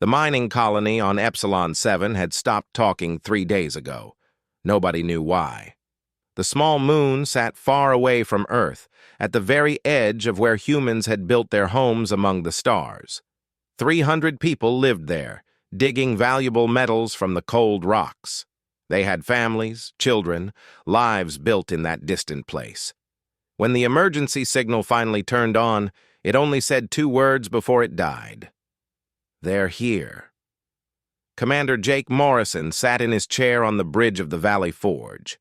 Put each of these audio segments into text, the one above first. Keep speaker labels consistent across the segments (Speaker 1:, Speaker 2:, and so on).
Speaker 1: The mining colony on Epsilon 7 had stopped talking 3 days ago. Nobody knew why. The small moon sat far away from Earth, at the very edge of where humans had built their homes among the stars. 300 people lived there, digging valuable metals from the cold rocks. They had families, children, lives built in that distant place. When the emergency signal finally turned on, it only said 2 words before it died. They're here. Commander Jake Morrison sat in his chair on the bridge of the Valley Forge.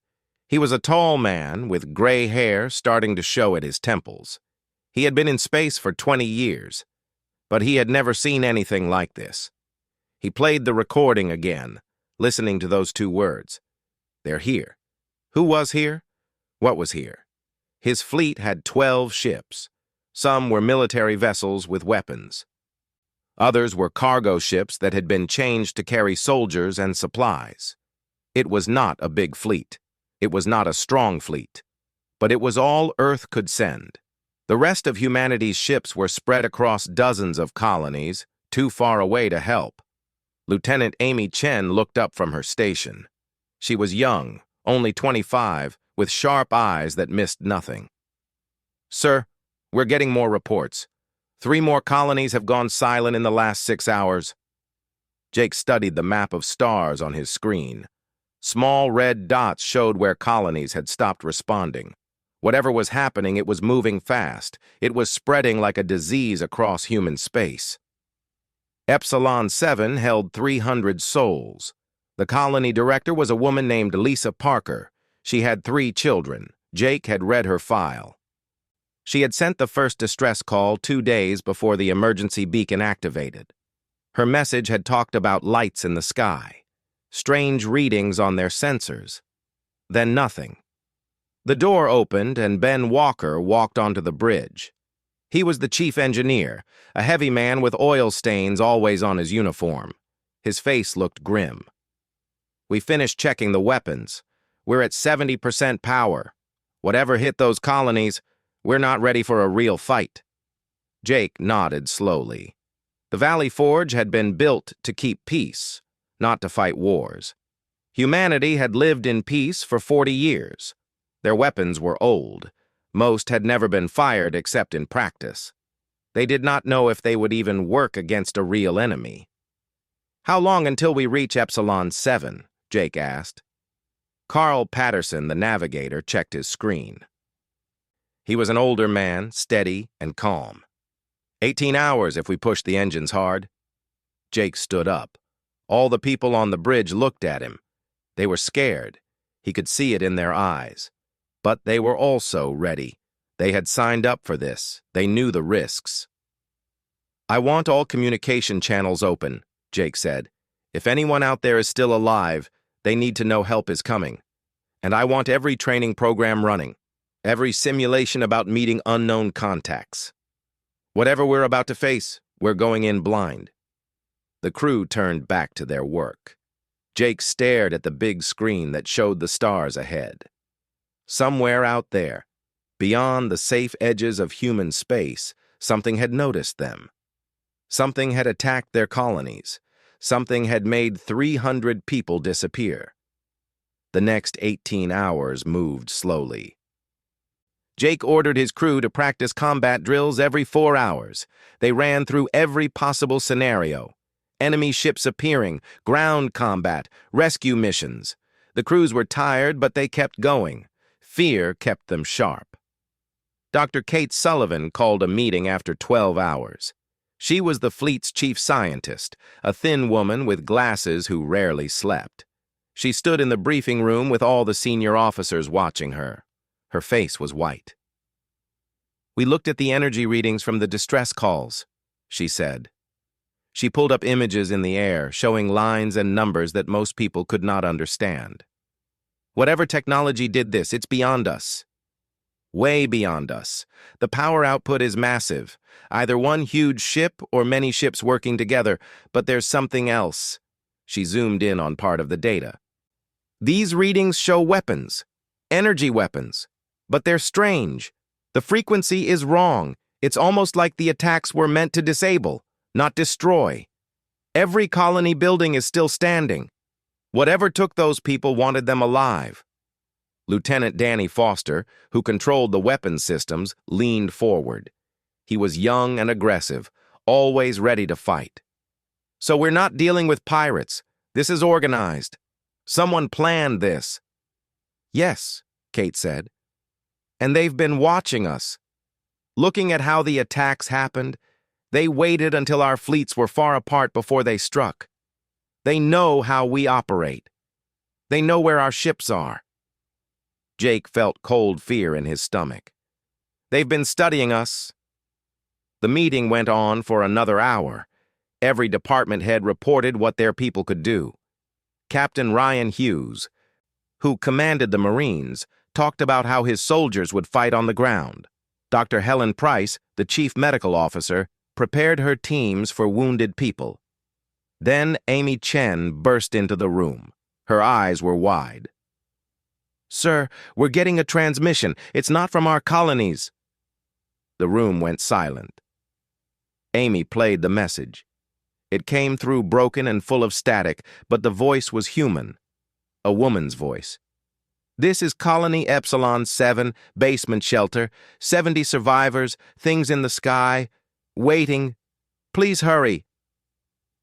Speaker 1: He was a tall man with gray hair starting to show at his temples. He had been in space for 20 years, but he had never seen anything like this. He played the recording again, listening to those 2 words. They're here. Who was here? What was here? His fleet had 12 ships. Some were military vessels with weapons. Others were cargo ships that had been changed to carry soldiers and supplies. It was not a big fleet. It was not a strong fleet. But it was all Earth could send. The rest of humanity's ships were spread across dozens of colonies, too far away to help. Lieutenant Amy Chen looked up from her station. She was young, only 25, with sharp eyes that missed nothing. "Sir, we're getting more reports. 3 more colonies have gone silent in the last 6 hours. Jake studied the map of stars on his screen. Small red dots showed where colonies had stopped responding. Whatever was happening, it was moving fast. It was spreading like a disease across human space. Epsilon 7 held 300 souls. The colony director was a woman named Lisa Parker. She had 3 children. Jake had read her file. She had sent the first distress call 2 days before the emergency beacon activated. Her message had talked about lights in the sky, strange readings on their sensors. Then nothing. The door opened and Ben Walker walked onto the bridge. He was the chief engineer, a heavy man with oil stains always on his uniform. His face looked grim. "We finished checking the weapons. We're at 70% power. Whatever hit those colonies, we're not ready for a real fight." Jake nodded slowly. The Valley Forge had been built to keep peace, not to fight wars. Humanity had lived in peace for 40 years. Their weapons were old. Most had never been fired except in practice. They did not know if they would even work against a real enemy. "How long until we reach Epsilon 7? Jake asked. Carl Patterson, the navigator, checked his screen. He was an older man, steady and calm. 18 hours if we push the engines hard. Jake stood up. All the people on the bridge looked at him. They were scared. He could see it in their eyes. But they were also ready. They had signed up for this. They knew the risks. "I want all communication channels open," Jake said. "If anyone out there is still alive, they need to know help is coming. And I want every training program running, every simulation about meeting unknown contacts. Whatever we're about to face, we're going in blind." The crew turned back to their work. Jake stared at the big screen that showed the stars ahead. Somewhere out there, beyond the safe edges of human space, something had noticed them. Something had attacked their colonies. Something had made 300 people disappear. The next 18 hours moved slowly. Jake ordered his crew to practice combat drills every 4 hours. They ran through every possible scenario. Enemy ships appearing, ground combat, rescue missions. The crews were tired, but they kept going. Fear kept them sharp. Dr. Kate Sullivan called a meeting after 12 hours. She was the fleet's chief scientist, a thin woman with glasses who rarely slept. She stood in the briefing room with all the senior officers watching her. Her face was white. "We looked at the energy readings from the distress calls," she said. She pulled up images in the air, showing lines and numbers that most people could not understand. "Whatever technology did this, it's beyond us. Way beyond us. The power output is massive. Either one huge ship or many ships working together, but there's something else." She zoomed in on part of the data. "These readings show weapons, energy weapons, but they're strange. The frequency is wrong. It's almost like the attacks were meant to disable, not destroy." Every colony building is still standing. Whatever took those people wanted them alive. Lieutenant Danny Foster, who controlled the weapons systems, leaned forward. He was young and aggressive, always ready to fight. So we're not dealing with pirates. This is organized. Someone planned this. Yes, Kate said. And they've been watching us. Looking at how the attacks happened, they waited until our fleets were far apart before they struck. They know how we operate. They know where our ships are. Jake felt cold fear in his stomach. They've been studying us. The meeting went on for another hour. Every department head reported what their people could do. Captain Ryan Hughes, who commanded the Marines, talked about how his soldiers would fight on the ground. Dr. Helen Price, the chief medical officer, prepared her teams for wounded people. Then Amy Chen burst into the room. Her eyes were wide. "Sir, we're getting a transmission. It's not from our colonies." The room went silent. Amy played the message. It came through broken and full of static, but the voice was human. A woman's voice. "This is Colony Epsilon 7, basement shelter, 70 survivors, things in the sky, waiting. Please hurry."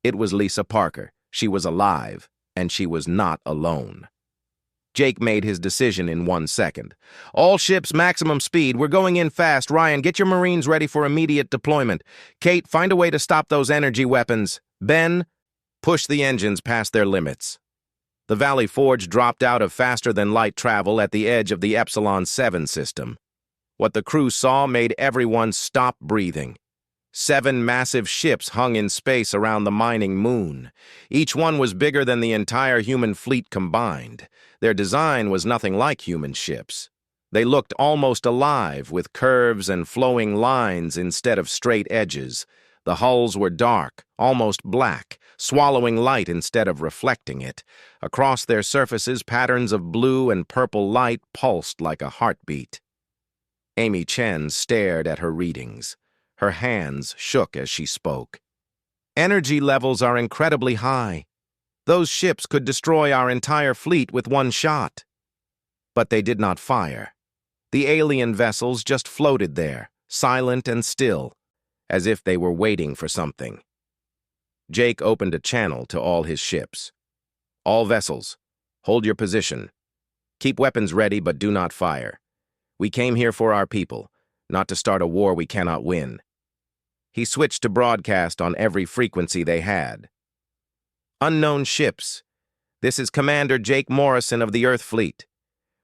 Speaker 1: It was Lisa Parker. She was alive, and she was not alone. Jake made his decision in 1 second. "All ships maximum speed. We're going in fast. Ryan, get your Marines ready for immediate deployment. Kate, find a way to stop those energy weapons. Ben, push the engines past their limits." The Valley Forge dropped out of faster-than-light travel at the edge of the Epsilon 7 system. What the crew saw made everyone stop breathing. 7 massive ships hung in space around the mining moon. Each one was bigger than the entire human fleet combined. Their design was nothing like human ships. They looked almost alive, with curves and flowing lines instead of straight edges. The hulls were dark, almost black, swallowing light instead of reflecting it. Across their surfaces, patterns of blue and purple light pulsed like a heartbeat. Amy Chen stared at her readings. Her hands shook as she spoke. "Energy levels are incredibly high. Those ships could destroy our entire fleet with one shot." But they did not fire. The alien vessels just floated there, silent and still, as if they were waiting for something. Jake opened a channel to all his ships. "All vessels, hold your position. Keep weapons ready, but do not fire. We came here for our people, not to start a war we cannot win." He switched to broadcast on every frequency they had. "Unknown ships. This is Commander Jake Morrison of the Earth Fleet.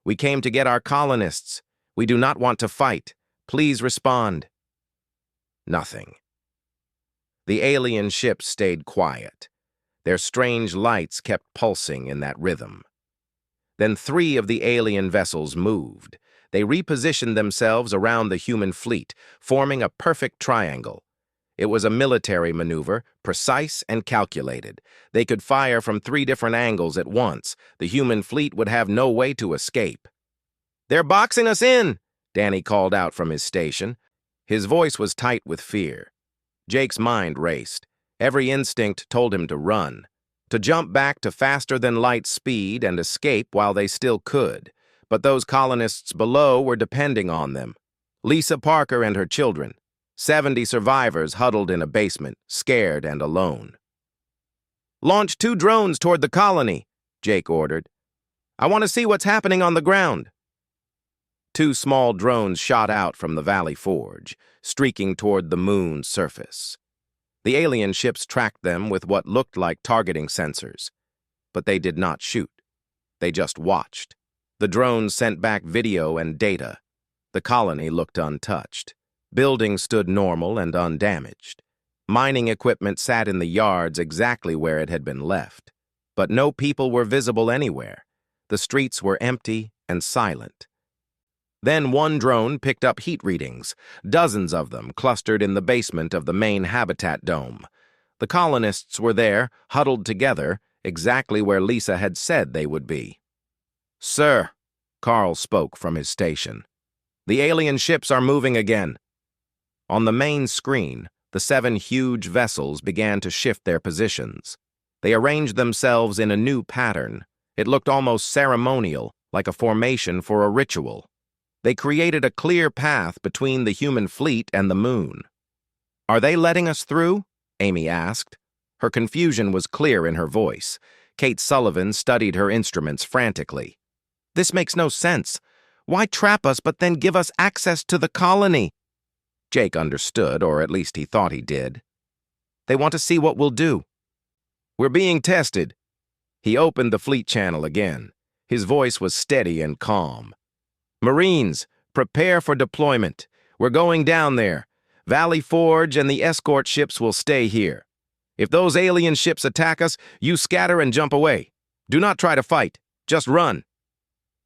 Speaker 1: We came to get our colonists. We do not want to fight. Please respond." Nothing. The alien ships stayed quiet. Their strange lights kept pulsing in that rhythm. Then 3 of the alien vessels moved. They repositioned themselves around the human fleet, forming a perfect triangle. It was a military maneuver, precise and calculated. They could fire from 3 different angles at once. The human fleet would have no way to escape. "They're boxing us in," Danny called out from his station. His voice was tight with fear. Jake's mind raced. Every instinct told him to run, to jump back to faster-than-light speed and escape while they still could. But those colonists below were depending on them. Lisa Parker and her children. 70 survivors huddled in a basement, scared and alone. "Launch 2 drones toward the colony," Jake ordered. "I want to see what's happening on the ground." 2 small drones shot out from the Valley Forge, streaking toward the moon's surface. The alien ships tracked them with what looked like targeting sensors. But they did not shoot. They just watched. The drones sent back video and data. The colony looked untouched. Buildings stood normal and undamaged. Mining equipment sat in the yards exactly where it had been left. But no people were visible anywhere. The streets were empty and silent. Then 1 drone picked up heat readings, dozens of them clustered in the basement of the main habitat dome. The colonists were there, huddled together, exactly where Lisa had said they would be. "Sir," Carl spoke from his station, "the alien ships are moving again." On the main screen, the 7 huge vessels began to shift their positions. They arranged themselves in a new pattern. It looked almost ceremonial, like a formation for a ritual. They created a clear path between the human fleet and the moon. "Are they letting us through?" Amy asked. Her confusion was clear in her voice. Kate Sullivan studied her instruments frantically. "This makes no sense. Why trap us but then give us access to the colony?" Jake understood, or at least he thought he did. "They want to see what we'll do." "We're being tested." He opened the fleet channel again. His voice was steady and calm. "Marines, prepare for deployment. We're going down there. Valley Forge and the escort ships will stay here. If those alien ships attack us, you scatter and jump away. Do not try to fight. Just run."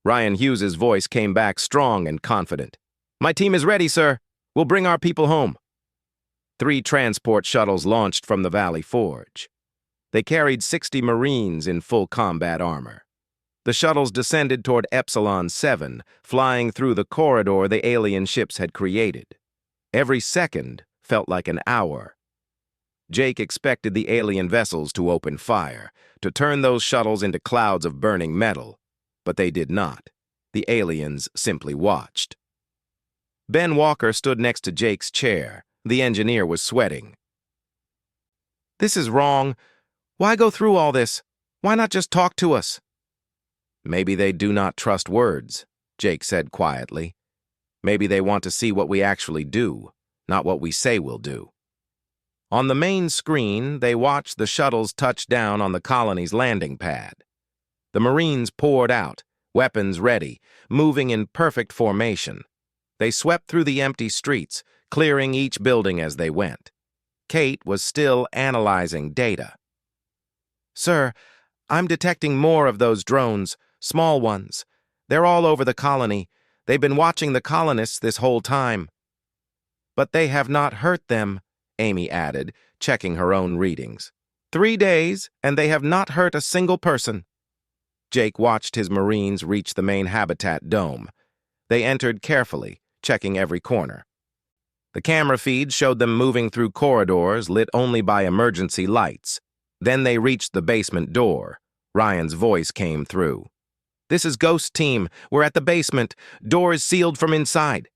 Speaker 1: Ryan Hughes's voice came back strong and confident. "My team is ready, sir. We'll bring our people home." 3 transport shuttles launched from the Valley Forge. They carried 60 Marines in full combat armor. The shuttles descended toward Epsilon 7, flying through the corridor the alien ships had created. Every second felt like an hour. Jake expected the alien vessels to open fire, to turn those shuttles into clouds of burning metal, but they did not. The aliens simply watched. Ben Walker stood next to Jake's chair. The engineer was sweating. "This is wrong. Why go through all this? Why not just talk to us?" "Maybe they do not trust words," Jake said quietly. "Maybe they want to see what we actually do, not what we say we'll do." On the main screen, they watched the shuttles touch down on the colony's landing pad. The Marines poured out, weapons ready, moving in perfect formation. They swept through the empty streets, clearing each building as they went. Kate was still analyzing data. "Sir, I'm detecting more of those drones, small ones. They're all over the colony. They've been watching the colonists this whole time." "But they have not hurt them," Amy added, checking her own readings. 3 days, and they have not hurt a single person." Jake watched his Marines reach the main habitat dome. They entered carefully, checking every corner. The camera feed showed them moving through corridors lit only by emergency lights. Then they reached the basement door. Ryan's voice came through. "This is Ghost Team. We're at the basement. Door is sealed from inside."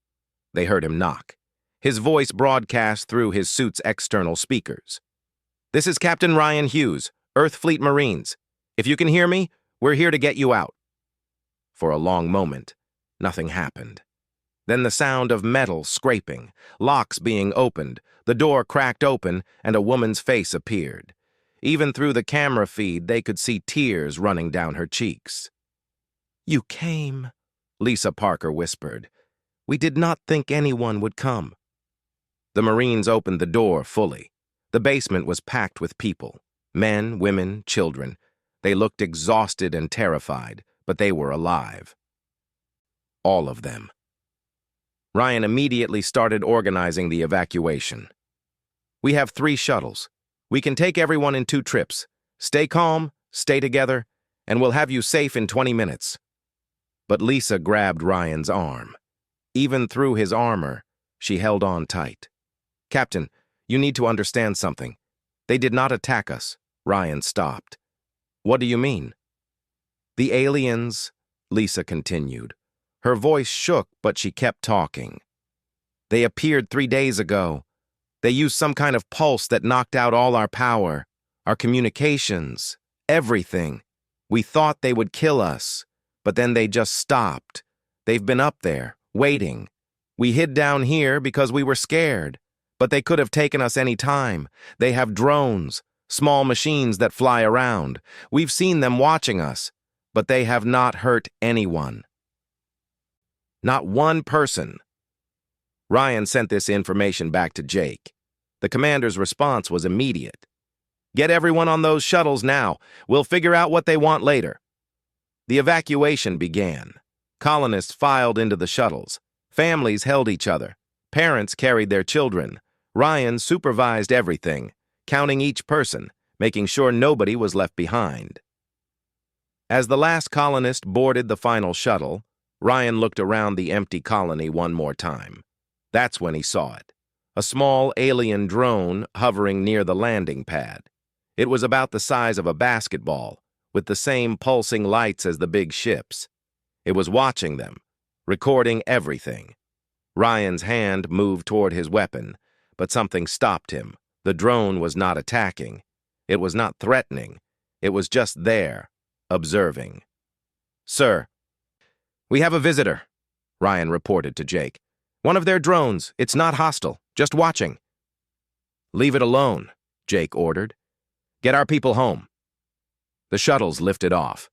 Speaker 1: They heard him knock. His voice broadcast through his suit's external speakers. "This is Captain Ryan Hughes, Earth Fleet Marines. If you can hear me, we're here to get you out." For a long moment, nothing happened. Then the sound of metal scraping, locks being opened, the door cracked open, and a woman's face appeared. Even through the camera feed, they could see tears running down her cheeks. "You came," Lisa Parker whispered. "We did not think anyone would come." The Marines opened the door fully. The basement was packed with people. Men, women, children. They looked exhausted and terrified, but they were alive. All of them. Ryan immediately started organizing the evacuation. "We have 3 shuttles. We can take everyone in 2 trips. Stay calm, stay together, and we'll have you safe in 20 minutes. But Lisa grabbed Ryan's arm. Even through his armor, she held on tight. "Captain, you need to understand something. They did not attack us." Ryan stopped. "What do you mean?" "The aliens," Lisa continued. Her voice shook, but she kept talking. "They appeared 3 days ago. They used some kind of pulse that knocked out all our power, our communications, everything. We thought they would kill us, but then they just stopped. They've been up there, waiting. We hid down here because we were scared, but they could have taken us any time. They have drones, small machines that fly around. We've seen them watching us, but they have not hurt anyone. Not one person." Ryan sent this information back to Jake. The commander's response was immediate. "Get everyone on those shuttles now. We'll figure out what they want later." The evacuation began. Colonists filed into the shuttles. Families held each other. Parents carried their children. Ryan supervised everything, counting each person, making sure nobody was left behind. As the last colonist boarded the final shuttle, Ryan looked around the empty colony one more time. That's when he saw it. a small alien drone hovering near the landing pad. It was about the size of a basketball, with the same pulsing lights as the big ships. It was watching them, recording everything. Ryan's hand moved toward his weapon, but something stopped him. The drone was not attacking. It was not threatening. It was just there, observing. "Sir, we have a visitor," Ryan reported to Jake. "One of their drones. It's not hostile, just watching." "Leave it alone," Jake ordered. "Get our people home." The shuttles lifted off.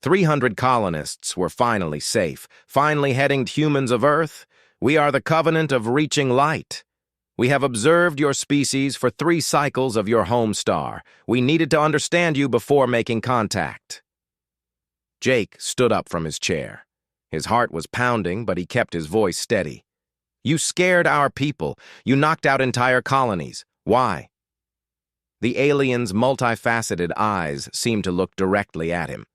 Speaker 1: 300 colonists were finally safe, finally heading to humans of Earth. "We are the covenant of reaching light. We have observed your species for 3 cycles of your home star. We needed to understand you before making contact." Jake stood up from his chair. His heart was pounding, but he kept his voice steady. "You scared our people. You knocked out entire colonies. Why?" The alien's multifaceted eyes seemed to look directly at him.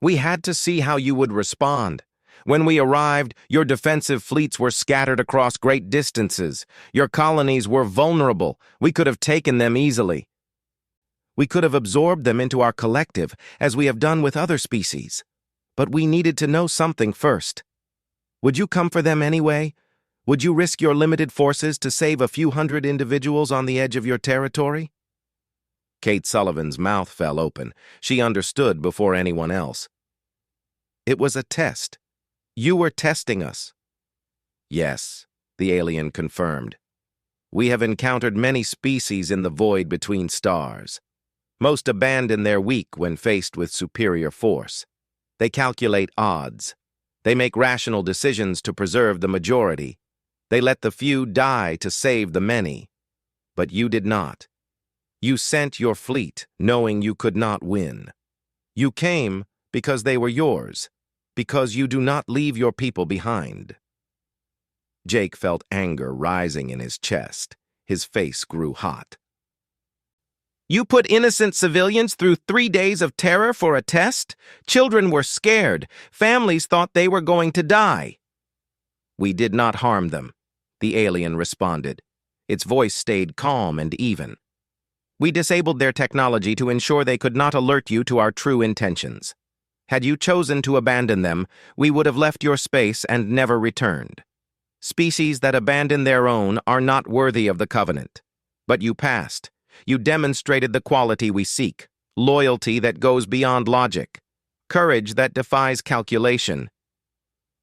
Speaker 1: "We had to see how you would respond. When we arrived, your defensive fleets were scattered across great distances. Your colonies were vulnerable. We could have taken them easily. We could have absorbed them into our collective, as we have done with other species. But we needed to know something first. Would you come for them anyway? Would you risk your limited forces to save a few hundred individuals on the edge of your territory?" Kate Sullivan's mouth fell open. She understood before anyone else. "It was a test. You were testing us." "Yes," the alien confirmed. "We have encountered many species in the void between stars. Most abandon their weak when faced with superior force. They calculate odds. They make rational decisions to preserve the majority. They let the few die to save the many. But you did not. You sent your fleet knowing you could not win. You came because they were yours, because you do not leave your people behind." Jake felt anger rising in his chest. His face grew hot. "You put innocent civilians through 3 days of terror for a test? Children were scared. Families thought they were going to die." "We did not harm them," the alien responded. Its voice stayed calm and even. "We disabled their technology to ensure they could not alert you to our true intentions. Had you chosen to abandon them, we would have left your space and never returned. Species that abandon their own are not worthy of the covenant. But you passed. You demonstrated the quality we seek, loyalty that goes beyond logic, courage that defies calculation."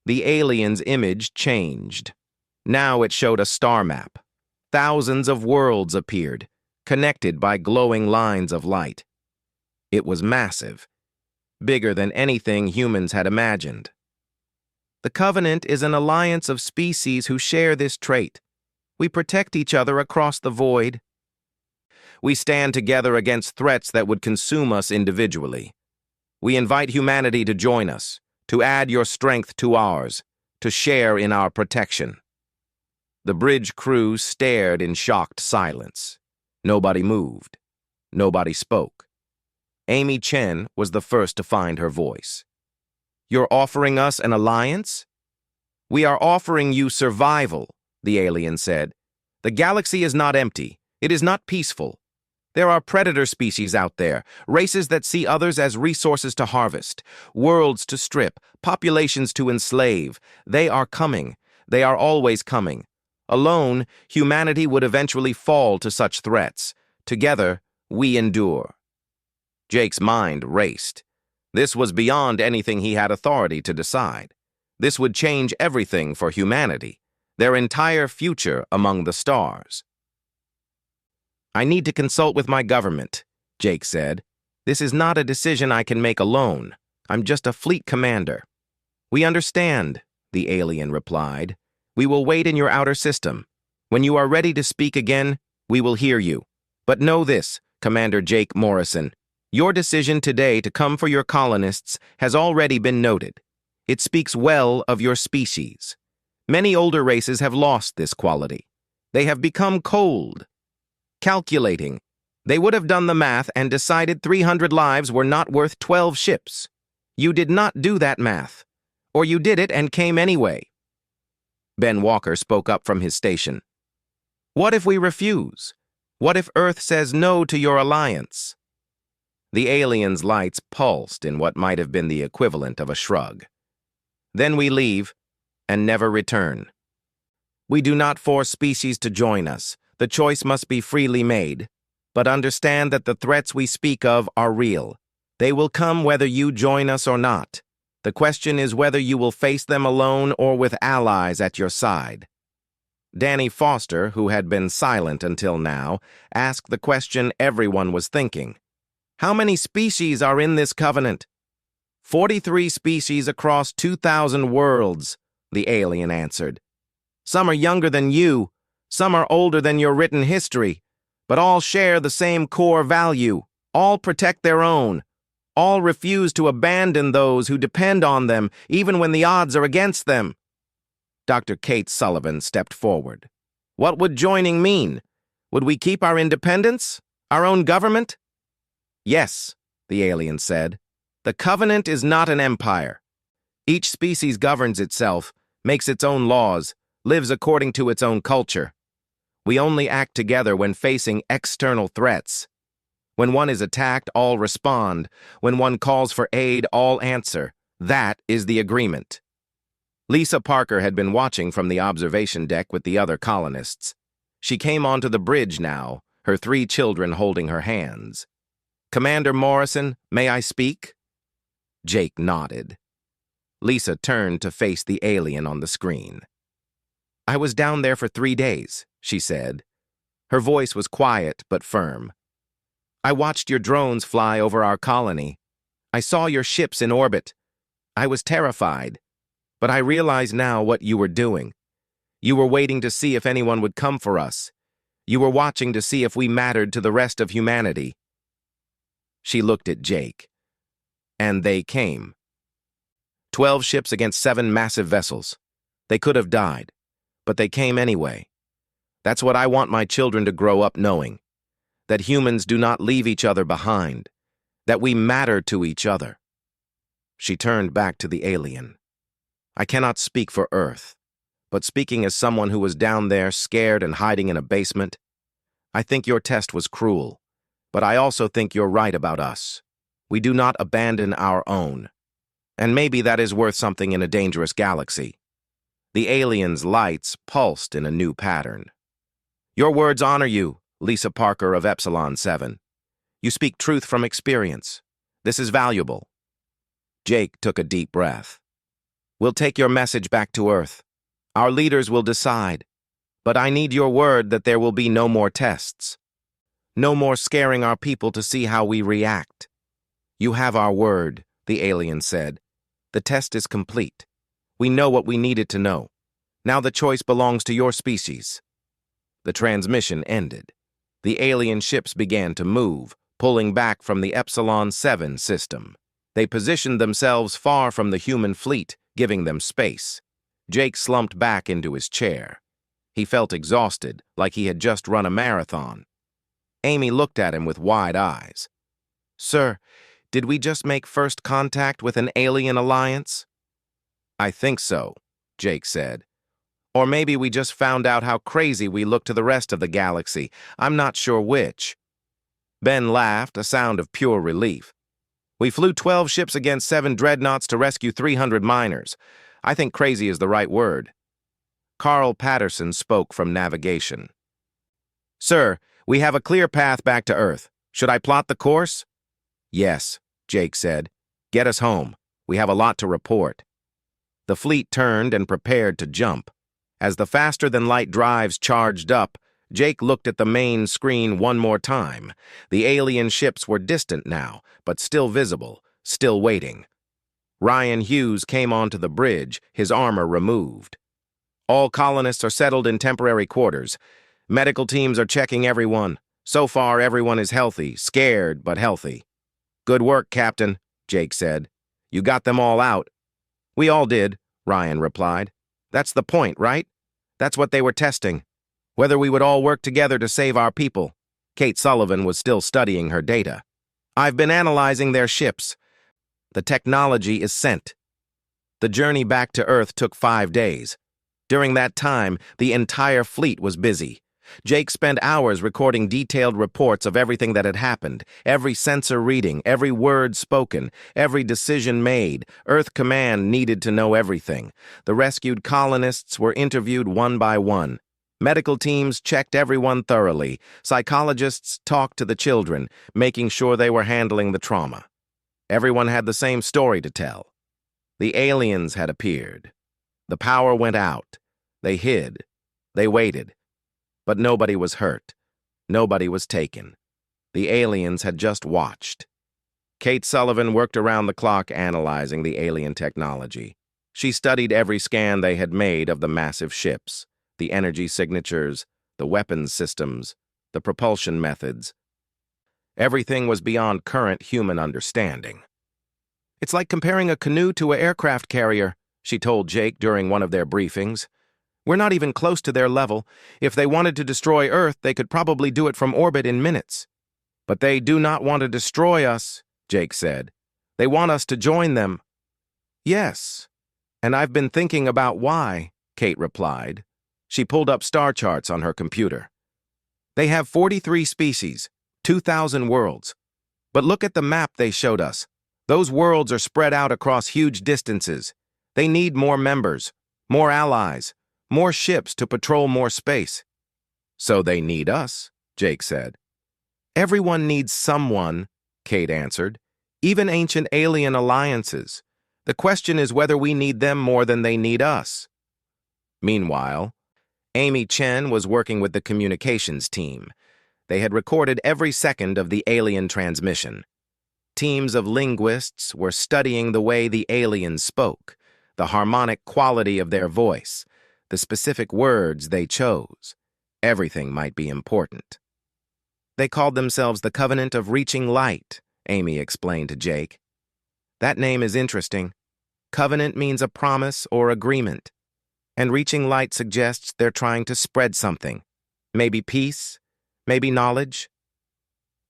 Speaker 1: The alien's image changed. Now it showed a star map. Thousands of worlds appeared, connected by glowing lines of light. It was massive, bigger than anything humans had imagined. "The Covenant is an alliance of species who share this trait. We protect each other across the void. We stand together against threats that would consume us individually. We invite humanity to join us, to add your strength to ours, to share in our protection." The bridge crew stared in shocked silence. Nobody moved. Nobody spoke. Amy Chen was the first to find her voice. "You're offering us an alliance?" "We are offering you survival," the alien said. "The galaxy is not empty. It is not peaceful. There are predator species out there, races that see others as resources to harvest, worlds to strip, populations to enslave. They are coming. They are always coming. Alone, humanity would eventually fall to such threats. Together, we endure." Jake's mind raced. This was beyond anything he had authority to decide. This would change everything for humanity, their entire future among the stars. "I need to consult with my government," Jake said. "This is not a decision I can make alone. I'm just a fleet commander." "We understand," the alien replied. "We will wait in your outer system. When you are ready to speak again, we will hear you. But know this, Commander Jake Morrison. Your decision today to come for your colonists has already been noted. It speaks well of your species. Many older races have lost this quality. They have become cold, calculating. They would have done the math and decided 300 lives were not worth 12 ships. You did not do that math. Or you did it and came anyway." Ben Walker spoke up from his station. What if we refuse? What if Earth says no to your alliance? The aliens' lights pulsed in what might have been the equivalent of a shrug. Then we leave and never return. We do not force species to join us. The choice must be freely made. But understand that the threats we speak of are real. They will come whether you join us or not. The question is whether you will face them alone or with allies at your side. Danny Foster, who had been silent until now, asked the question everyone was thinking. How many species are in this covenant? 43 species across 2,000 worlds, the alien answered. Some are younger than you, some are older than your written history, but all share the same core value. All protect their own. All refuse to abandon those who depend on them, even when the odds are against them. Dr. Kate Sullivan stepped forward. What would joining mean? Would we keep our independence? Our own government? Yes, the alien said. The Covenant is not an empire. Each species governs itself, makes its own laws, lives according to its own culture. We only act together when facing external threats. When one is attacked, all respond. When one calls for aid, all answer. That is the agreement. Lisa Parker had been watching from the observation deck with the other colonists. She came onto the bridge now, her 3 children holding her hands. Commander Morrison, may I speak? Jake nodded. Lisa turned to face the alien on the screen. I was down there for 3 days, she said. Her voice was quiet but firm. I watched your drones fly over our colony. I saw your ships in orbit. I was terrified. But I realize now what you were doing. You were waiting to see if anyone would come for us. You were watching to see if we mattered to the rest of humanity. She looked at Jake. And they came. 12 ships against 7 massive vessels. They could have died, but they came anyway. That's what I want my children to grow up knowing. That humans do not leave each other behind. That we matter to each other. She turned back to the alien. I cannot speak for Earth, but speaking as someone who was down there scared and hiding in a basement, I think your test was cruel, but I also think you're right about us. We do not abandon our own. And maybe that is worth something in a dangerous galaxy. The alien's lights pulsed in a new pattern. Your words honor you, Lisa Parker of Epsilon 7. You speak truth from experience. This is valuable. Jake took a deep breath. We'll take your message back to Earth. Our leaders will decide. But I need your word that there will be no more tests. No more scaring our people to see how we react. You have our word, the alien said. The test is complete. We know what we needed to know. Now the choice belongs to your species. The transmission ended. The alien ships began to move, pulling back from the Epsilon 7 system. They positioned themselves far from the human fleet, giving them space. Jake slumped back into his chair. He felt exhausted, like he had just run a marathon. Amy looked at him with wide eyes. Sir, did we just make first contact with an alien alliance? I think so, Jake said. Or maybe we just found out how crazy we look to the rest of the galaxy. I'm not sure which. Ben laughed, a sound of pure relief. We flew 12 ships against 7 dreadnoughts to rescue 300 miners. I think crazy is the right word. Carl Patterson spoke from navigation. Sir, we have a clear path back to Earth. Should I plot the course? Yes, Jake said. Get us home. We have a lot to report. The fleet turned and prepared to jump. As the faster-than-light drives charged up, Jake looked at the main screen one more time. The alien ships were distant now, but still visible, still waiting. Ryan Hughes came onto the bridge, his armor removed. All colonists are settled in temporary quarters. Medical teams are checking everyone. So far, everyone is healthy, scared, but healthy. Good work, Captain, Jake said. You got them all out. We all did, Ryan replied. That's the point, right? That's what they were testing. Whether we would all work together to save our people. Kate Sullivan was still studying her data. I've been analyzing their ships. The technology is sent. The journey back to Earth took 5 days. During that time, the entire fleet was busy. Jake spent hours recording detailed reports of everything that had happened, every sensor reading, every word spoken, every decision made. Earth Command needed to know everything. The rescued colonists were interviewed one by one. Medical teams checked everyone thoroughly. Psychologists talked to the children, making sure they were handling the trauma. Everyone had the same story to tell. The aliens had appeared. The power went out. They hid. They waited. But nobody was hurt. Nobody was taken. The aliens had just watched. Kate Sullivan worked around the clock analyzing the alien technology. She studied every scan they had made of the massive ships, the energy signatures, the weapons systems, the propulsion methods. Everything was beyond current human understanding. "It's like comparing a canoe to an aircraft carrier," she told Jake during one of their briefings. "We're not even close to their level. If they wanted to destroy Earth, they could probably do it from orbit in minutes." "But they do not want to destroy us," Jake said. "They want us to join them." "Yes, and I've been thinking about why," Kate replied. She pulled up star charts on her computer. "They have 43 species, 2,000 worlds. But look at the map they showed us. Those worlds are spread out across huge distances. They need more members, more allies, more ships to patrol more space." "So they need us," Jake said. "Everyone needs someone," Kate answered. "Even ancient alien alliances. The question is whether we need them more than they need us." Meanwhile, Amy Chen was working with the communications team. They had recorded every second of the alien transmission. Teams of linguists were studying the way the aliens spoke, the harmonic quality of their voice, the specific words they chose. Everything might be important. "They called themselves the Covenant of Reaching Light," Amy explained to Jake. "That name is interesting. Covenant means a promise or agreement, and Reaching Light suggests they're trying to spread something. Maybe peace, maybe knowledge,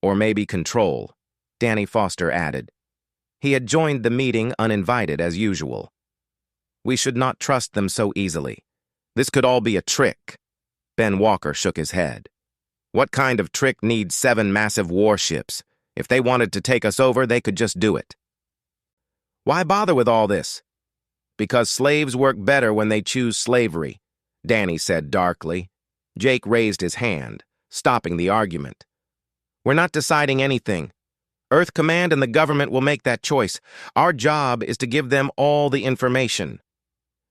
Speaker 1: or maybe control," Danny Foster added. He had joined the meeting uninvited as usual. "We should not trust them so easily. This could all be a trick." Ben Walker shook his head. "What kind of trick needs 7 massive warships? If they wanted to take us over, they could just do it." "Why bother with all this?" "Because slaves work better when they choose slavery," Danny said darkly. Jake raised his hand, stopping the argument. "We're not deciding anything. Earth Command and the government will make that choice. Our job is to give them all the information."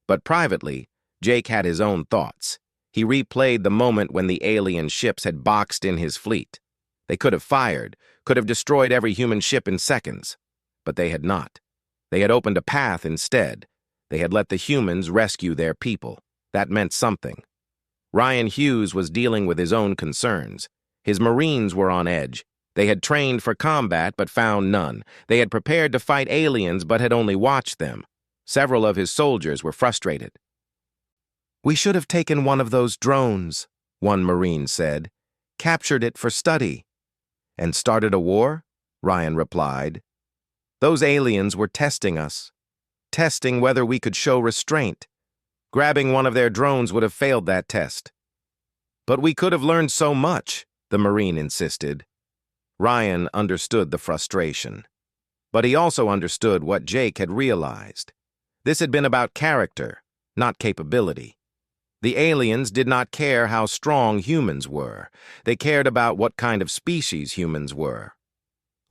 Speaker 1: But privately, Jake had his own thoughts. He replayed the moment when the alien ships had boxed in his fleet. They could have fired, could have destroyed every human ship in seconds. But they had not. They had opened a path instead. They had let the humans rescue their people. That meant something. Ryan Hughes was dealing with his own concerns. His Marines were on edge. They had trained for combat but found none. They had prepared to fight aliens but had only watched them. Several of his soldiers were frustrated. "We should have taken one of those drones," one Marine said. "Captured it for study." "And started a war?" Ryan replied. "Those aliens were testing us. Testing whether we could show restraint. Grabbing one of their drones would have failed that test." "But we could have learned so much," the Marine insisted. Ryan understood the frustration. But he also understood what Jake had realized. This had been about character, not capability. The aliens did not care how strong humans were. They cared about what kind of species humans were.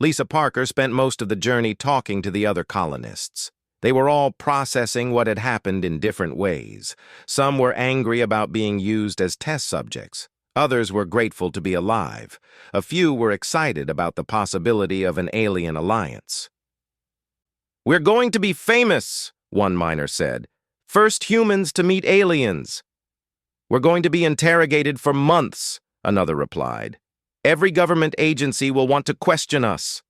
Speaker 1: Lisa Parker spent most of the journey talking to the other colonists. They were all processing what had happened in different ways. Some were angry about being used as test subjects. Others were grateful to be alive. A few were excited about the possibility of an alien alliance. "We're going to be famous," one miner said. "First humans to meet aliens." "We're going to be interrogated for months," another replied. "Every government agency will want to question us."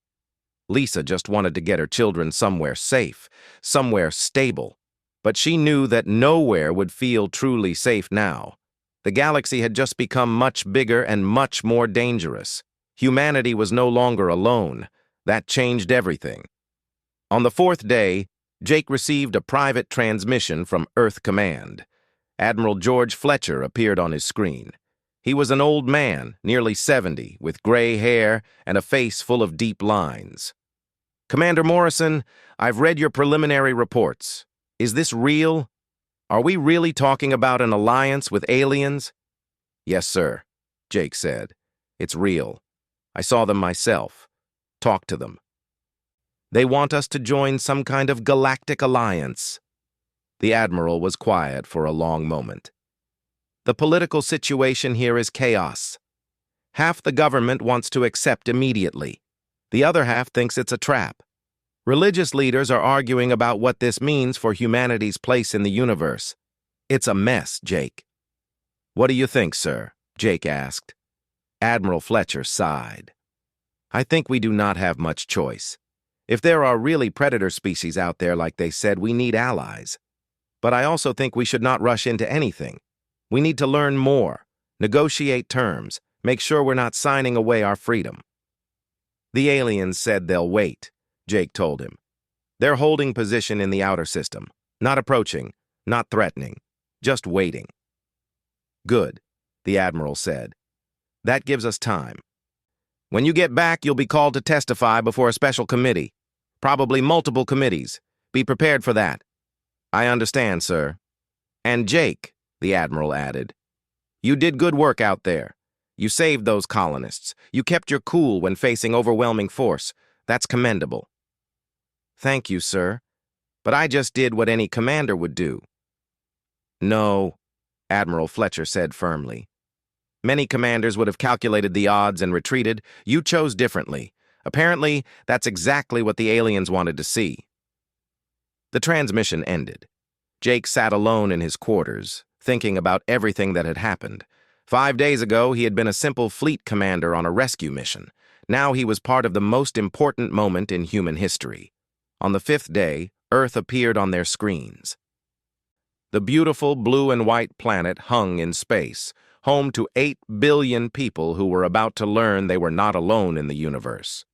Speaker 1: Lisa just wanted to get her children somewhere safe, somewhere stable. But she knew that nowhere would feel truly safe now. The galaxy had just become much bigger and much more dangerous. Humanity was no longer alone. That changed everything. On the 4th day, Jake received a private transmission from Earth Command. Admiral George Fletcher appeared on his screen. He was an old man, nearly 70, with gray hair and a face full of deep lines. "Commander Morrison, I've read your preliminary reports. Is this real? Are we really talking about an alliance with aliens?" "Yes, sir," Jake said. "It's real. I saw them myself. Talked to them. They want us to join some kind of galactic alliance." The Admiral was quiet for a long moment. "The political situation here is chaos. Half the government wants to accept immediately. The other half thinks it's a trap. Religious leaders are arguing about what this means for humanity's place in the universe. It's a mess, Jake." "What do you think, sir?" Jake asked. Admiral Fletcher sighed. "I think we do not have much choice. If there are really predator species out there like they said, we need allies. But I also think we should not rush into anything. We need to learn more, negotiate terms, make sure we're not signing away our freedom." "The aliens said they'll wait," Jake told him. "They're holding position in the outer system, not approaching, not threatening, just waiting." "Good," the Admiral said. "That gives us time. When you get back, you'll be called to testify before a special committee, probably multiple committees. Be prepared for that." "I understand, sir." "And Jake," the Admiral added, "you did good work out there. You saved those colonists. You kept your cool when facing overwhelming force. That's commendable." "Thank you, sir. But I just did what any commander would do." "No," Admiral Fletcher said firmly. "Many commanders would have calculated the odds and retreated. You chose differently. Apparently, that's exactly what the aliens wanted to see." The transmission ended. Jake sat alone in his quarters, thinking about everything that had happened. 5 days ago, he had been a simple fleet commander on a rescue mission. Now he was part of the most important moment in human history. On the 5th day, Earth appeared on their screens. The beautiful blue and white planet hung in space, home to 8 billion people who were about to learn they were not alone in the universe.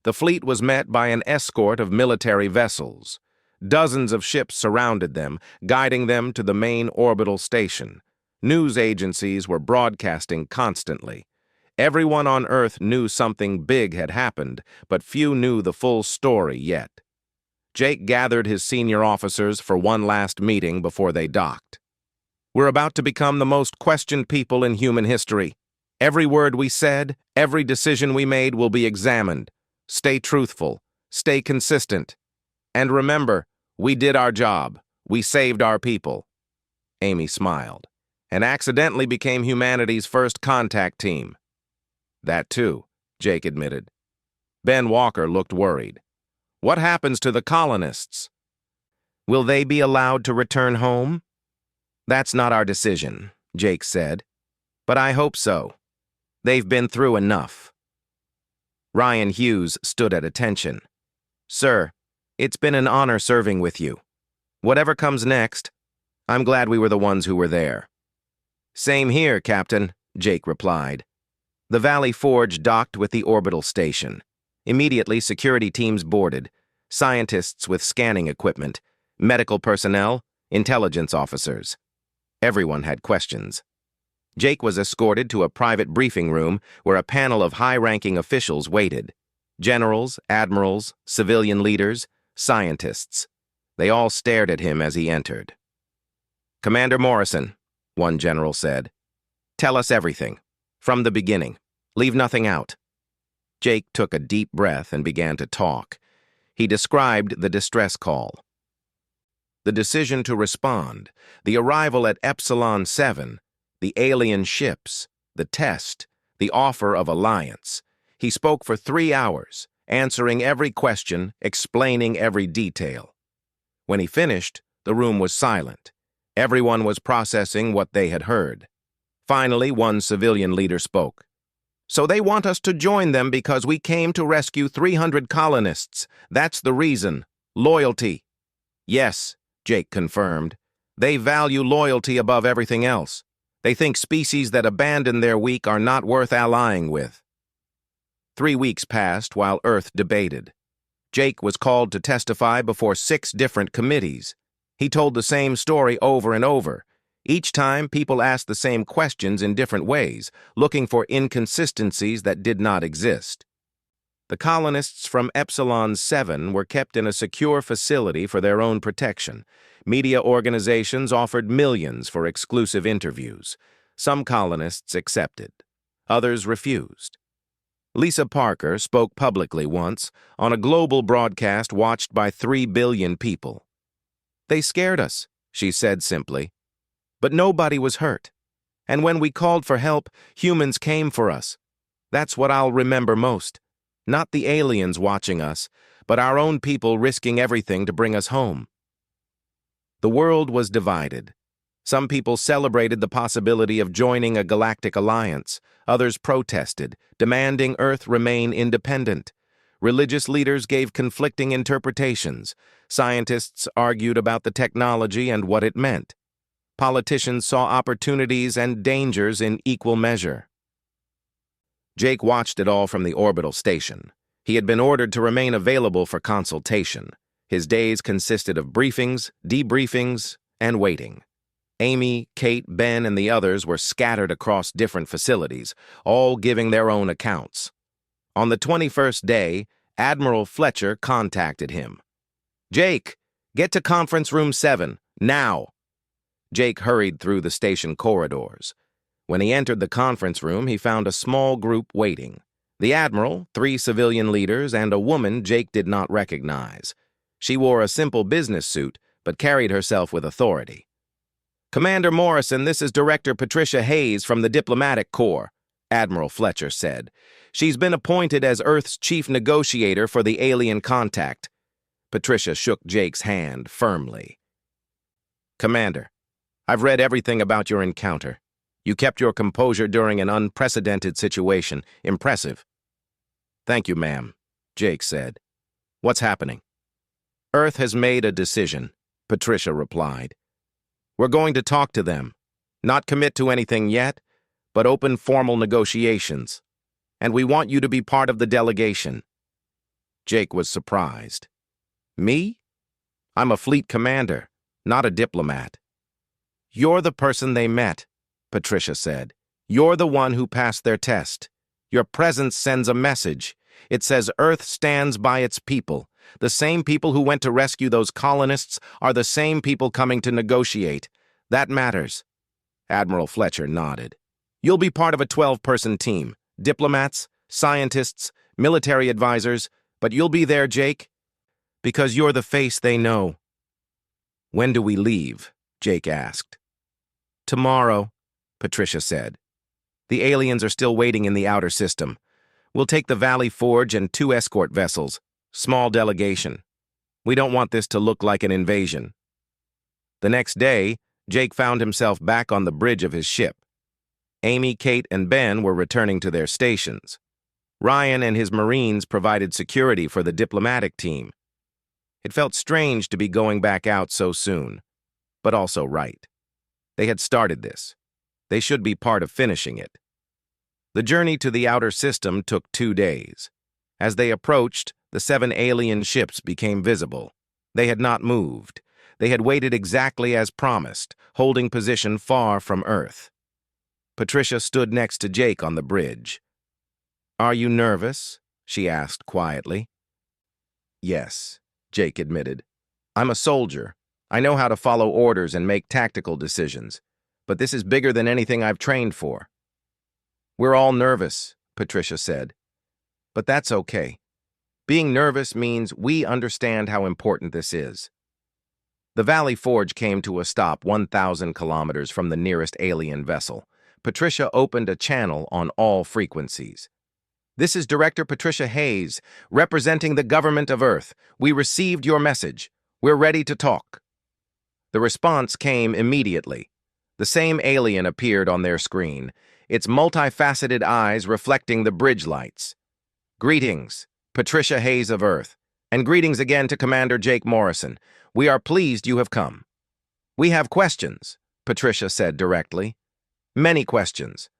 Speaker 1: The fleet was met by an escort of military vessels. Dozens of ships surrounded them, guiding them to the main orbital station. News agencies were broadcasting constantly. Everyone on Earth knew something big had happened, but few knew the full story yet. Jake gathered his senior officers for one last meeting before they docked. "We're about to become the most questioned people in human history. Every word we said, every decision we made will be examined. Stay truthful. Stay consistent. And remember, we did our job. We saved our people." Amy smiled. "And accidentally became humanity's first contact team." "That too," Jake admitted. Ben Walker looked worried. "What happens to the colonists? Will they be allowed to return home?" "That's not our decision," Jake said. "But I hope so. They've been through enough." Ryan Hughes stood at attention. "Sir, it's been an honor serving with you. Whatever comes next, I'm glad we were the ones who were there." "Same here, Captain," Jake replied. The Valley Forge docked with the orbital station. Immediately, security teams boarded, scientists with scanning equipment, medical personnel, intelligence officers. Everyone had questions. Jake was escorted to a private briefing room where a panel of high-ranking officials waited. Generals, admirals, civilian leaders, scientists. They all stared at him as he entered. "Commander Morrison," one general said, "tell us everything. From the beginning. Leave nothing out." Jake took a deep breath and began to talk. He described the distress call. The decision to respond, the arrival at Epsilon 7, the alien ships, the test, the offer of alliance. He spoke for 3 hours, answering every question, explaining every detail. When he finished, the room was silent. Everyone was processing what they had heard. Finally, one civilian leader spoke. "So they want us to join them because we came to rescue 300 colonists. That's the reason. Loyalty." "Yes," Jake confirmed. "They value loyalty above everything else. They think species that abandon their weak are not worth allying with." 3 weeks passed while Earth debated. Jake was called to testify before 6 different committees. He told the same story over and over. Each time, people asked the same questions in different ways, looking for inconsistencies that did not exist. The colonists from Epsilon 7 were kept in a secure facility for their own protection. Media organizations offered millions for exclusive interviews. Some colonists accepted. Others refused. Lisa Parker spoke publicly once on a global broadcast watched by 3 billion people. "They scared us," she said simply. "But nobody was hurt. And when we called for help, humans came for us. That's what I'll remember most. Not the aliens watching us, but our own people risking everything to bring us home." The world was divided. Some people celebrated the possibility of joining a galactic alliance. Others protested, demanding Earth remain independent. Religious leaders gave conflicting interpretations. Scientists argued about the technology and what it meant. Politicians saw opportunities and dangers in equal measure. Jake watched it all from the orbital station. He had been ordered to remain available for consultation. His days consisted of briefings, debriefings, and waiting. Amy, Kate, Ben, and the others were scattered across different facilities, all giving their own accounts. On the 21st day, Admiral Fletcher contacted him. "Jake, get to Conference Room 7, now." Jake hurried through the station corridors. When he entered the conference room, he found a small group waiting. The Admiral, 3 civilian leaders, and a woman Jake did not recognize. She wore a simple business suit, but carried herself with authority. "Commander Morrison, this is Director Patricia Hayes from the Diplomatic Corps," Admiral Fletcher said. "She's been appointed as Earth's chief negotiator for the alien contact." Patricia shook Jake's hand firmly. "Commander, I've read everything about your encounter. You kept your composure during an unprecedented situation. Impressive." "Thank you, ma'am," Jake said. "What's happening?" "Earth has made a decision," Patricia replied. "We're going to talk to them. Not commit to anything yet, but open formal negotiations. And we want you to be part of the delegation." Jake was surprised. "Me? I'm a fleet commander, not a diplomat." "You're the person they met," Patricia said. "You're the one who passed their test. Your presence sends a message. It says Earth stands by its people. The same people who went to rescue those colonists are the same people coming to negotiate. That matters." Admiral Fletcher nodded. "You'll be part of a 12-person team. Diplomats, scientists, military advisors, but you'll be there, Jake, because you're the face they know." "When do we leave?" Jake asked. "Tomorrow," Patricia said. "The aliens are still waiting in the outer system. We'll take the Valley Forge and 2 escort vessels. Small delegation. We don't want this to look like an invasion." The next day, Jake found himself back on the bridge of his ship. Amy, Kate, and Ben were returning to their stations. Ryan and his Marines provided security for the diplomatic team. It felt strange to be going back out so soon, but also right. They had started this. They should be part of finishing it. The journey to the outer system took 2 days. As they approached, the 7 alien ships became visible. They had not moved. They had waited exactly as promised, holding position far from Earth. Patricia stood next to Jake on the bridge. "Are you nervous?" she asked quietly. "Yes," Jake admitted. "I'm a soldier. I know how to follow orders and make tactical decisions. But this is bigger than anything I've trained for." "We're all nervous," Patricia said. "But that's okay. Being nervous means we understand how important this is." The Valley Forge came to a stop 1,000 kilometers from the nearest alien vessel. Patricia opened a channel on all frequencies. "This is Director Patricia Hayes, representing the government of Earth. We received your message. We're ready to talk." The response came immediately. The same alien appeared on their screen, its multifaceted eyes reflecting the bridge lights. "Greetings, Patricia Hayes of Earth, and greetings again to Commander Jake Morrison. We are pleased you have come." "We have questions," Patricia said directly. "Many questions.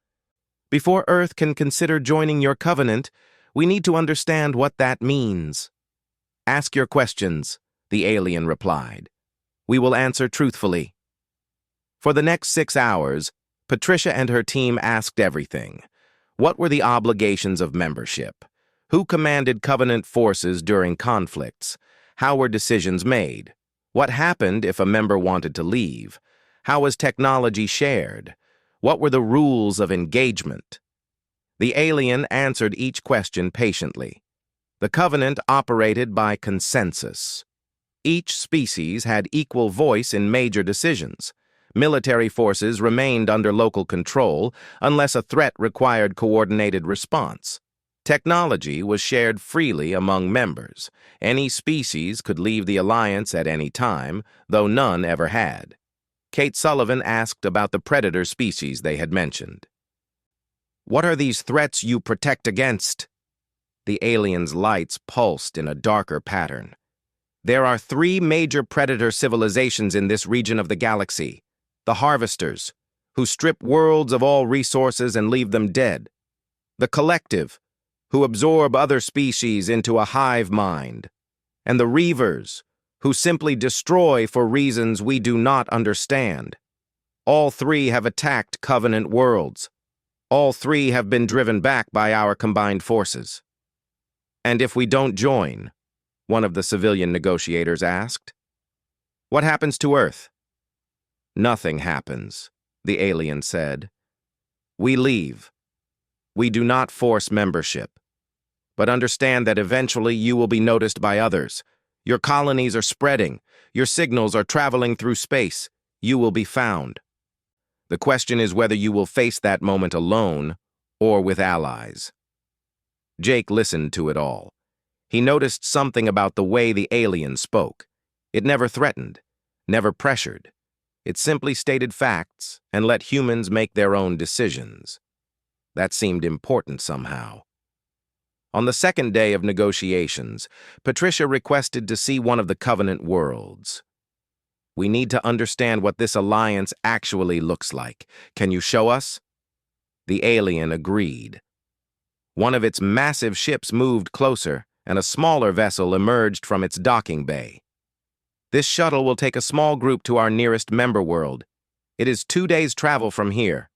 Speaker 1: Before Earth can consider joining your covenant, we need to understand what that means." "Ask your questions," the alien replied. "We will answer truthfully." For the next 6 hours, Patricia and her team asked everything. What were the obligations of membership? Who commanded Covenant forces during conflicts? How were decisions made? What happened if a member wanted to leave? How was technology shared? What were the rules of engagement? The alien answered each question patiently. The Covenant operated by consensus. Each species had equal voice in major decisions. Military forces remained under local control unless a threat required coordinated response. Technology was shared freely among members. Any species could leave the alliance at any time, though none ever had. Kate Sullivan asked about the predator species they had mentioned. "What are these threats you protect against?" The alien's lights pulsed in a darker pattern. "There are 3 major predator civilizations in this region of the galaxy. The Harvesters, who strip worlds of all resources and leave them dead. The Collective, who absorb other species into a hive mind. And the Reavers, who simply destroy for reasons we do not understand. All 3 have attacked Covenant worlds. All 3 have been driven back by our combined forces." "And if we don't join?" one of the civilian negotiators asked. "What happens to Earth?" "Nothing happens," the alien said. "We leave. We do not force membership. But understand that eventually you will be noticed by others. Your colonies are spreading. Your signals are traveling through space. You will be found. The question is whether you will face that moment alone or with allies." Jake listened to it all. He noticed something about the way the alien spoke. It never threatened, never pressured. It simply stated facts and let humans make their own decisions. That seemed important somehow. On the second day of negotiations, Patricia requested to see one of the Covenant worlds. "We need to understand what this alliance actually looks like. Can you show us?" The alien agreed. One of its massive ships moved closer, and a smaller vessel emerged from its docking bay. "This shuttle will take a small group to our nearest member world. It is 2 days' travel from here."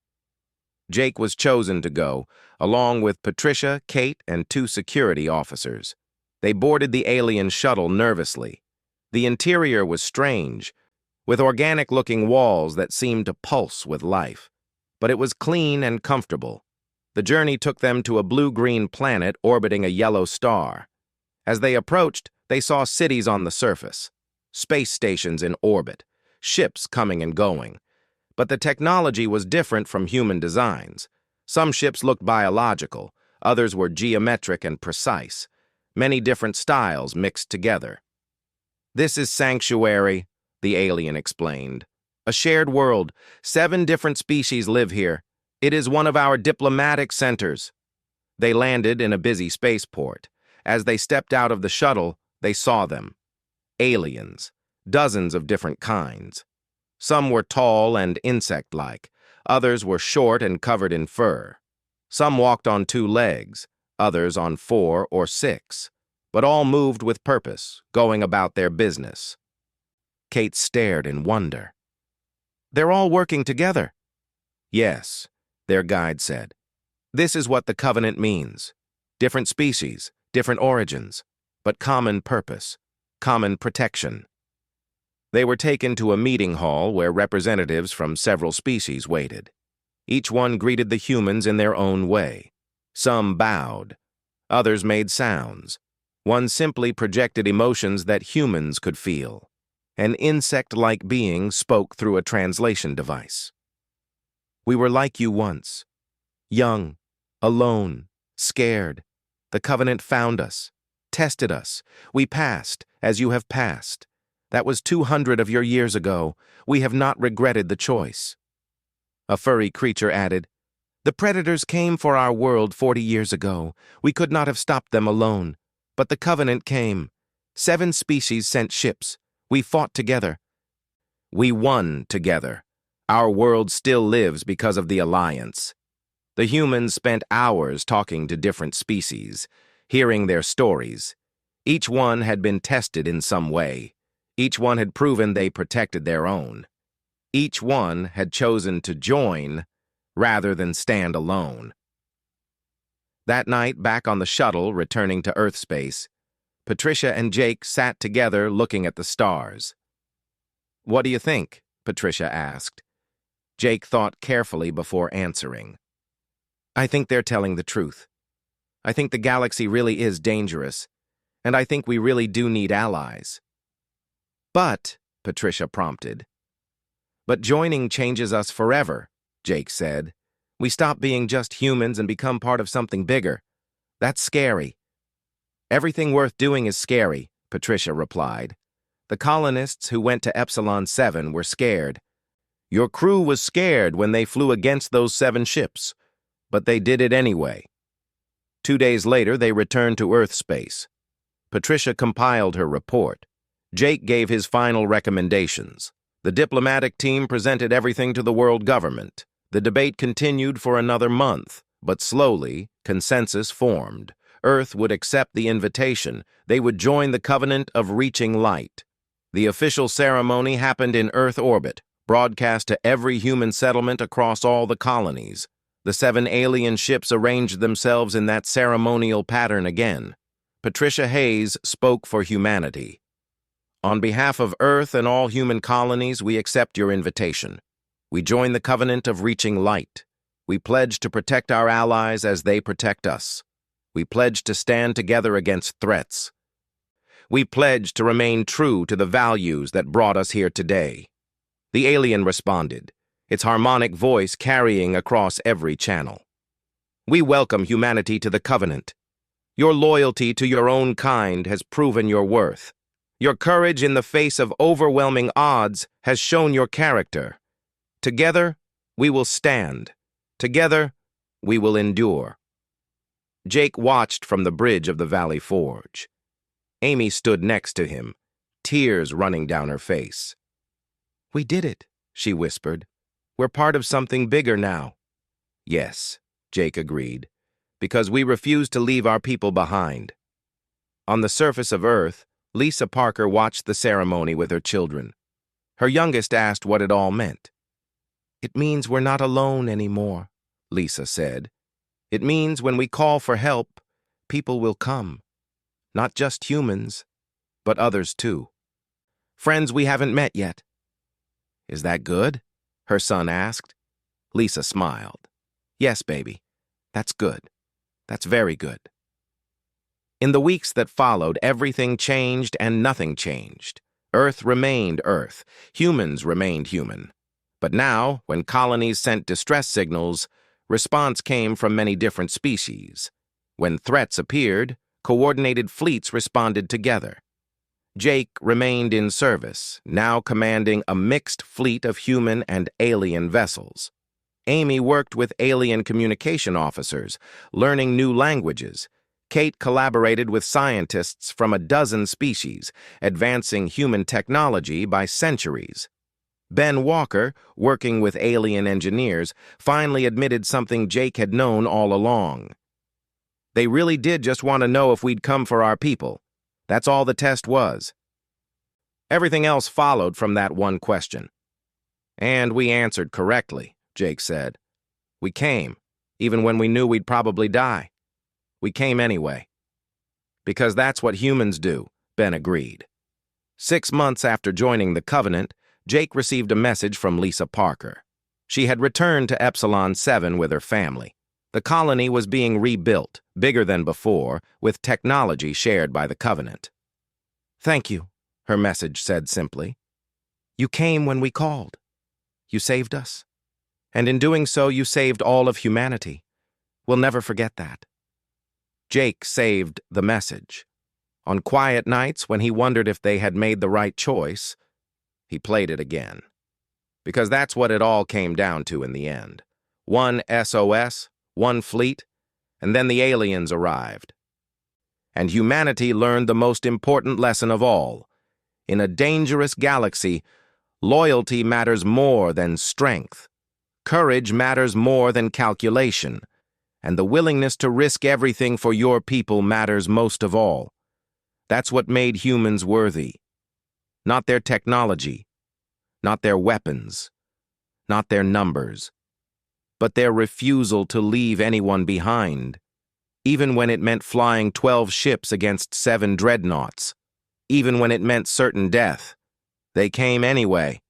Speaker 1: Jake was chosen to go, along with Patricia, Kate, and 2 security officers. They boarded the alien shuttle nervously. The interior was strange, with organic-looking walls that seemed to pulse with life. But it was clean and comfortable. The journey took them to a blue-green planet orbiting a yellow star. As they approached, they saw cities on the surface, space stations in orbit, ships coming and going. But the technology was different from human designs. Some ships looked biological, others were geometric and precise. Many different styles mixed together. "This is Sanctuary," the alien explained. "A shared world. 7 different species live here. It is one of our diplomatic centers." They landed in a busy spaceport. As they stepped out of the shuttle, they saw them. Aliens, dozens of different kinds. Some were tall and insect-like. Others were short and covered in fur. Some walked on 2 legs, others on 4 or 6. But all moved with purpose, going about their business. Kate stared in wonder. "They're all working together." "Yes," their guide said. "This is what the Covenant means. Different species, different origins, but common purpose, common protection." They were taken to a meeting hall where representatives from several species waited. Each one greeted the humans in their own way. Some bowed. Others made sounds. One simply projected emotions that humans could feel. An insect-like being spoke through a translation device. "We were like you once. Young, alone, scared. The Covenant found us, tested us. We passed, as you have passed. That was 200 of your years ago. We have not regretted the choice." A furry creature added, "The predators came for our world 40 years ago. We could not have stopped them alone. But the Covenant came. 7 species sent ships. We fought together. We won together. Our world still lives because of the alliance." The humans spent hours talking to different species, hearing their stories. Each one had been tested in some way. Each one had proven they protected their own. Each one had chosen to join rather than stand alone. That night, back on the shuttle returning to Earth space, Patricia and Jake sat together looking at the stars. "What do you think?" Patricia asked. Jake thought carefully before answering. "I think they're telling the truth. I think the galaxy really is dangerous, and I think we really do need allies." "But," Patricia prompted. "But joining changes us forever," Jake said. "We stop being just humans and become part of something bigger. That's scary." "Everything worth doing is scary," Patricia replied. "The colonists who went to Epsilon 7 were scared. Your crew was scared when they flew against those 7 ships, but they did it anyway." 2 days later, they returned to Earth space. Patricia compiled her report. Jake gave his final recommendations. The diplomatic team presented everything to the world government. The debate continued for another month, but slowly, consensus formed. Earth would accept the invitation. They would join the covenant of reaching light. The official ceremony happened in Earth orbit, broadcast to every human settlement across all the colonies. The 7 alien ships arranged themselves in that ceremonial pattern again. Patricia Hayes spoke for humanity. "On behalf of Earth and all human colonies, we accept your invitation. We join the covenant of reaching light. We pledge to protect our allies as they protect us. We pledge to stand together against threats. We pledge to remain true to the values that brought us here today." The alien responded, its harmonic voice carrying across every channel. "We welcome humanity to the covenant. Your loyalty to your own kind has proven your worth. Your courage in the face of overwhelming odds has shown your character. Together, we will stand. Together, we will endure." Jake watched from the bridge of the Valley Forge. Amy stood next to him, tears running down her face. "We did it," she whispered. "We're part of something bigger now." "Yes," Jake agreed, "because we refuse to leave our people behind." On the surface of Earth, Lisa Parker watched the ceremony with her children. Her youngest asked what it all meant. "It means we're not alone anymore," Lisa said. "It means when we call for help, people will come. Not just humans, but others too. Friends we haven't met yet." "Is that good?" her son asked. Lisa smiled. "Yes, baby. That's good. That's very good." In the weeks that followed, everything changed and nothing changed. Earth remained Earth. Humans remained human. But now, when colonies sent distress signals, response came from many different species. When threats appeared, coordinated fleets responded together. Jake remained in service, now commanding a mixed fleet of human and alien vessels. Amy worked with alien communication officers, learning new languages. Kate collaborated with scientists from a dozen species, advancing human technology by centuries. Ben Walker, working with alien engineers, finally admitted something Jake had known all along. "They really did just want to know if we'd come for our people. That's all the test was." Everything else followed from that one question. "And we answered correctly," Jake said. "We came, even when we knew we'd probably die. We came anyway." "Because that's what humans do," Ben agreed. 6 months after joining the Covenant, Jake received a message from Lisa Parker. She had returned to Epsilon 7 with her family. The colony was being rebuilt, bigger than before, with technology shared by the Covenant. "Thank you," her message said simply. "You came when we called. You saved us. And in doing so, you saved all of humanity. We'll never forget that." Jake saved the message. On quiet nights, when he wondered if they had made the right choice, he played it again. Because that's what it all came down to in the end. One SOS, one fleet, and then the aliens arrived. And humanity learned the most important lesson of all. In a dangerous galaxy, loyalty matters more than strength. Courage matters more than calculation. And the willingness to risk everything for your people matters most of all. That's what made humans worthy. Not their technology, not their weapons, not their numbers, but their refusal to leave anyone behind, even when it meant flying 12 ships against 7 dreadnoughts, even when it meant certain death. They came anyway,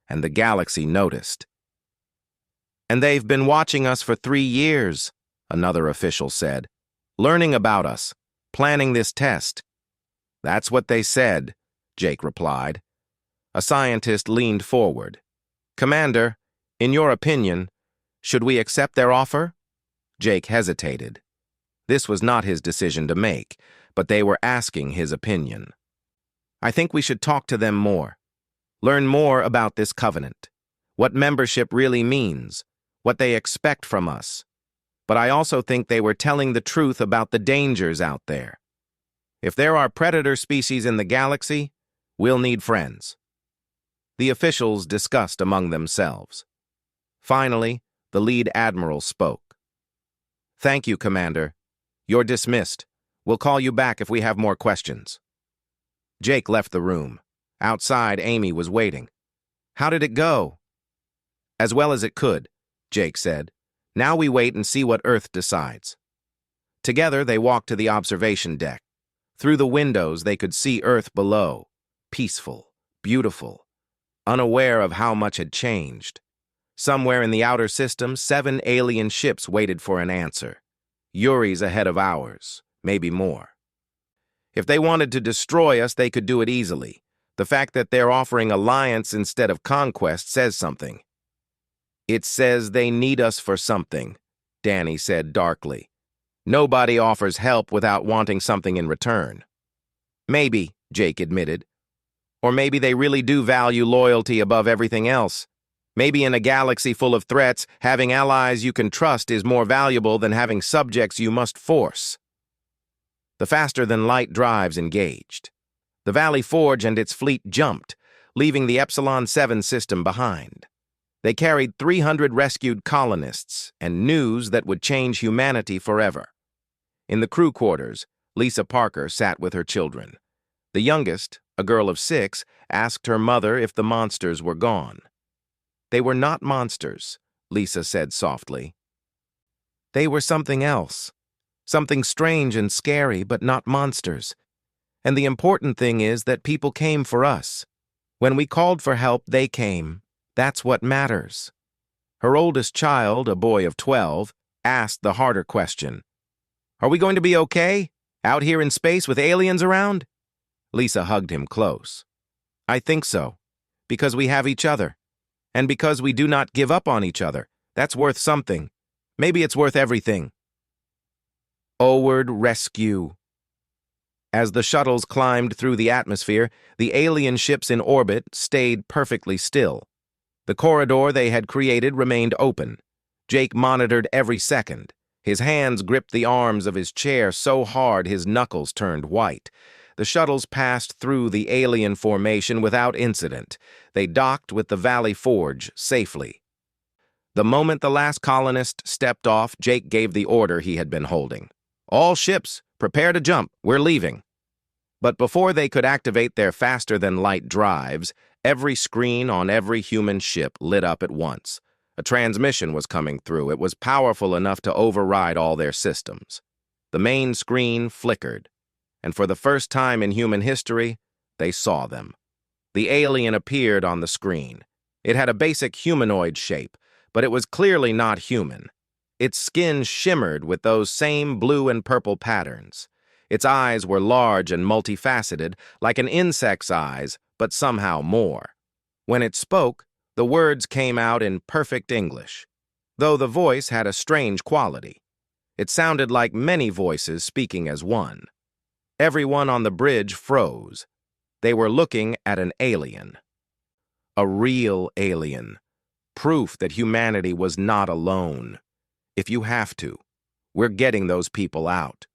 Speaker 1: and the galaxy noticed. "And they've been watching us for 3 years, another official said, "learning about us, planning this test." "That's what they said," Jake replied. A scientist leaned forward. "Commander, in your opinion, should we accept their offer?" Jake hesitated. This was not his decision to make, but they were asking his opinion. "I think we should talk to them more. Learn more about this covenant, what membership really means, what they expect from us. But I also think they were telling the truth about the dangers out there. If there are predator species in the galaxy, we'll need friends." The officials discussed among themselves. Finally, the lead admiral spoke. "Thank you, Commander. You're dismissed. We'll call you back if we have more questions." Jake left the room. Outside, Amy was waiting. "How did it go?" "As well as it could," Jake said. "Now we wait and see what Earth decides." Together, they walked to the observation deck. Through the windows, they could see Earth below, peaceful, beautiful, unaware of how much had changed. Somewhere in the outer system, 7 alien ships waited for an answer. Yuri's ahead of ours, maybe more. If they wanted to destroy us, they could do it easily. The fact that they're offering alliance instead of conquest says something. "It says they need us for something," Danny said darkly. "Nobody offers help without wanting something in return." "Maybe," Jake admitted. "Or maybe they really do value loyalty above everything else. Maybe in a galaxy full of threats, having allies you can trust is more valuable than having subjects you must force." The faster-than-light drives engaged. The Valley Forge and its fleet jumped, leaving the Epsilon 7 system behind. They carried 300 rescued colonists and news that would change humanity forever. In the crew quarters, Lisa Parker sat with her children. The youngest, a girl of 6, asked her mother if the monsters were gone. "They were not monsters," Lisa said softly. "They were something else. Something strange and scary, but not monsters. And the important thing is that people came for us. When we called for help, they came. That's what matters." Her oldest child, a boy of 12, asked the harder question. "Are we going to be okay? Out here in space with aliens around?" Lisa hugged him close. "I think so. Because we have each other. And because we do not give up on each other. That's worth something. Maybe it's worth everything." Onward rescue. As the shuttles climbed through the atmosphere, the alien ships in orbit stayed perfectly still. The corridor they had created remained open. Jake monitored every second. His hands gripped the arms of his chair so hard his knuckles turned white. The shuttles passed through the alien formation without incident. They docked with the Valley Forge safely. The moment the last colonist stepped off, Jake gave the order he had been holding. "All ships, prepare to jump. We're leaving." But before they could activate their faster-than-light drives, every screen on every human ship lit up at once. A transmission was coming through. It was powerful enough to override all their systems. The main screen flickered, and for the first time in human history, they saw them. The alien appeared on the screen. It had a basic humanoid shape, but it was clearly not human. Its skin shimmered with those same blue and purple patterns. Its eyes were large and multifaceted, like an insect's eyes, but somehow more. When it spoke, the words came out in perfect English, though the voice had a strange quality. It sounded like many voices speaking as one. Everyone on the bridge froze. They were looking at an alien. A real alien. Proof that humanity was not alone. If you have to, we're getting those people out.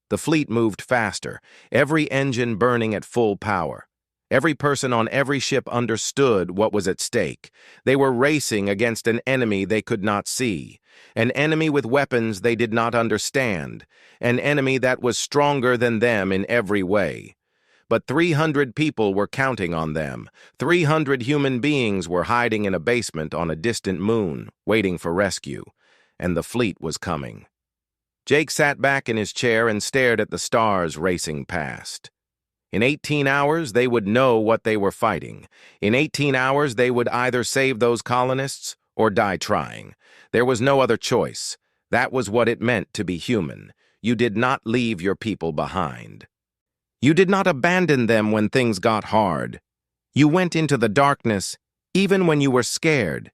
Speaker 1: The fleet moved faster, every engine burning at full power. Every person on every ship understood what was at stake. They were racing against an enemy they could not see, an enemy with weapons they did not understand, an enemy that was stronger than them in every way. but 300 people were counting on them. 300 human beings were hiding in a basement on a distant moon, waiting for rescue, and the fleet was coming. Jake sat back in his chair and stared at the stars racing past. In 18 hours, they would know what they were fighting. In 18 hours, they would either save those colonists or die trying. There was no other choice. That was what it meant to be human. You did not leave your people behind. You did not abandon them when things got hard. You went into the darkness, even when you were scared,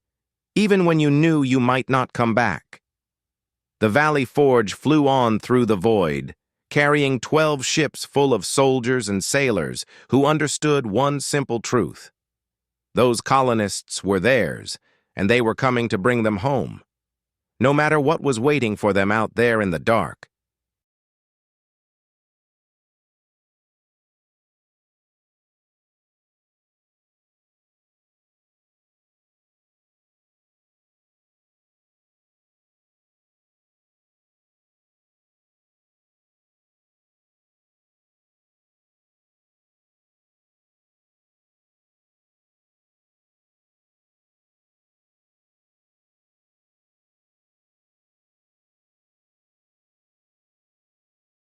Speaker 1: even when you knew you might not come back. The Valley Forge flew on through the void, carrying 12 ships full of soldiers and sailors who understood one simple truth. Those colonists were theirs, and they were coming to bring them home. No matter what was waiting for them out there in the dark,